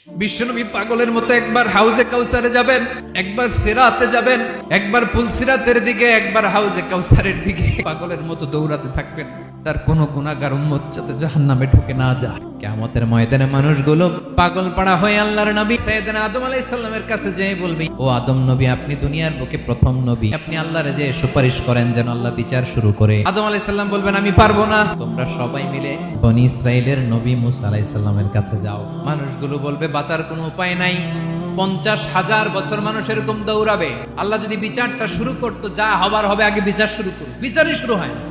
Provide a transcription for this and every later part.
বিশ্বনবী পাগলের মতো একবার হাউজে কাউসারে যাবেন, একবার সিরাতে যাবেন, একবার পুলসিরাতের দিকে, একবার হাউজে কাউসারের দিকে পাগলের মতো দৌড়াতে থাকবেন। তার কোন গুনাহগার উম্মত যাতে জাহান্নামে ঢুকে না যায়। কিয়ামতের ময়দানে মানুষগুলো পাগল পাড়া হয়ে আল্লাহর নবী সাইয়েদনা আদম আলাইহিস সালামের কাছে যেয়ে বলবে, ও আদম নবী, আপনি দুনিয়ার বুকে প্রথম নবী, আপনি আল্লাহরে যে সুপারিশ করেন যেন আল্লাহ বিচার শুরু করে। আদম আলাইহিস সালাম বলবেন, আমি পারবো না, তোমরা সবাই মিলে বনি ইসরাইলের নবী মুসা আলাইহিস সালামের কাছে যাও। মানুষগুলো বলবে, বাঁচার কোনো উপায় নাই, 50,000 বছর মানুষ এরকম দৌড়াবে, আল্লাহ যদি বিচারটা শুরু করতো, যা হবার হবে, আগে বিচার শুরু করুন। বিচারই শুরু হয় না।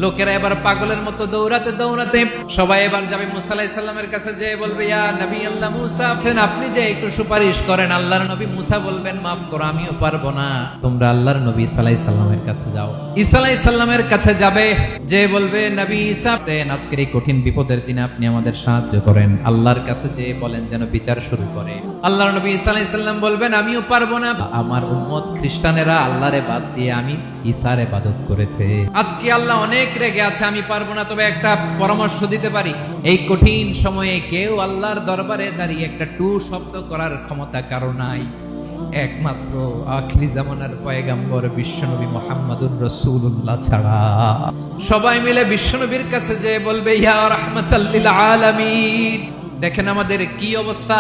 লোকেরা এবার পাগলের মতো দৌড়াতে দৌড়াতে সবাই এবার যাবে মুসা আলাইহিস সালামের কাছে, যেয়ে বলবে, ইয়া নবী আল্লাহ মুসা, আপনি যে একটু সুপারিশ করেন। আল্লাহর নবী মুসা বলবেন, মাফ করো, আমিও পারবো না, তোমরা আল্লাহর নবী ঈসা আলাইহিস সালামের কাছে যাও। ঈসা আলাইহিস সালামের কাছে যাবে, যে বলবে, নবী ঈসা, আজকের এই কঠিন বিপদের দিনে আপনি আমাদের সাহায্য করেন। আল্লাহর কাছে যে বলেন যেন বিচার শুরু করে। আল্লাহর নবী ঈসা আলাইহিস সালাম বলবেন, আমিও পারবো না, আমার উম্মত খ্রিস্টানেরা আল্লাহরে বাদ দিয়ে আমি ঈসার ইবাদত করেছে, আজকে আল্লাহ অনেক রেগে আছে, আমি পারবো না। তবে একটা পরামর্শ দিতে পারি, এই কঠিন সময়ে কেউ আল্লাহর দরবারে দাঁড়িয়ে একটা টু শব্দ করার ক্ষমতা কারো নাই, একমাত্র আখিরি জামানার পয়গম্বর বিশ্বনবী মুহাম্মদুর রাসূলুল্লাহ ছাড়া। সবাই মিলে বিশ্বনবীর কাছে যে বলবে, ইয়া রাহমাতাল লিল আলামিন, দেখেন আমাদের কি অবস্থা,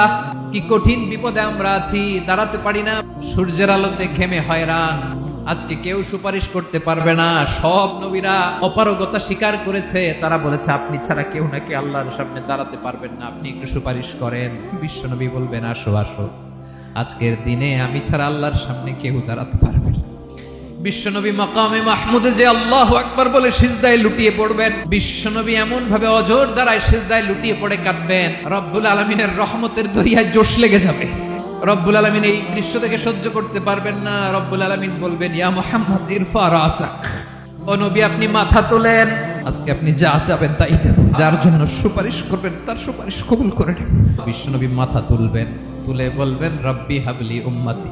কি কঠিন বিপদে আমরা আছি, দাঁড়াতে পারি না, সূর্যের আলোতে ঘেমে হয়রান, আজকে কেউ সুপারিশ করতে পারবে না। সব নবীরা অপারগতা স্বীকার করেছে, তারা বলেছে আপনি ছাড়া কেউ নাকি আল্লাহর সামনে দাঁড়াতে পারবেন না, আপনি একটু সুপারিশ করেন। বিশ্বনবী বলবেন, আসো আসো, আজকের দিনে আমি ছাড়া আল্লাহর সামনে কেউ দাঁড়াতে পারবে না। বিশ্বনবী মাকামে মাহমুদে যে আল্লাহু আকবার বলে সিজদায় লুটিয়ে পড়বেন, বিশ্বনবী এমন ভাবে অজর দ্বারায় সিজদায় লুটিয়ে পড়ে কাঁদবেন, রব্বুল আলামিনের রহমতের দরিয়ায় জোশ লেগে যাবে। রব্বুল আলামিন এই দৃশ্য থেকে সহ্য করতে পারবেন না। রব্বুল আলামিন বলবেন, ইয়া মুহাম্মদ ইরফা রাসাক, ও নবী আপনি মাথা তোলেন, আজকে আপনি যা চাবেন তাই দেব, যার জন্য সুপারিশ করবেন তার সুপারিশ কবুল করে নেব। বিশ্বনবী মাথা তুলবেন, তুলে বলবেন, রব্বি হাবলি উম্মতি,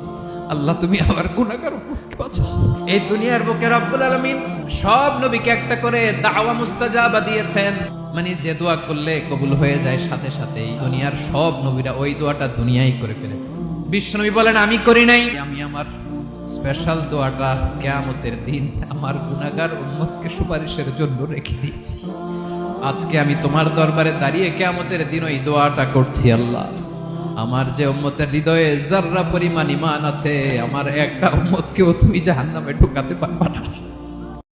আল্লাহ তুমি আমার গুনাহগার উম্মতকে বাঁচাও। এই দুনিয়ার বুকে রব্বুল আলামিন সব নবীকে একটা করে দাওয়া মুস্তাজাবা দিয়েছেন, মানে যে দোয়া করলে কবুল হয়ে যায় সাথে সাথেই। দুনিয়ার সব নবীরা ওই দোয়াটা দুনিয়ায় করে ফেলেছে। বিশ্বনবী বলেন, আমি করি নাই, আমি আমার স্পেশাল দোয়াটা কিয়ামতের দিন আমার গুনাহগার উম্মতকে সুপারিশের জন্য রেখে দিয়েছি। আজকে আমি তোমার দরবারে দাঁড়িয়ে কিয়ামতের দিন ওই দোয়াটা করছি, আল্লাহ আমার যে উম্মতের হৃদয়ে যাররা পরিমাণ ঈমান আছে, আমার একটা উম্মতকেও তুমি জাহান্নামে ঢুকাতে পারবা না।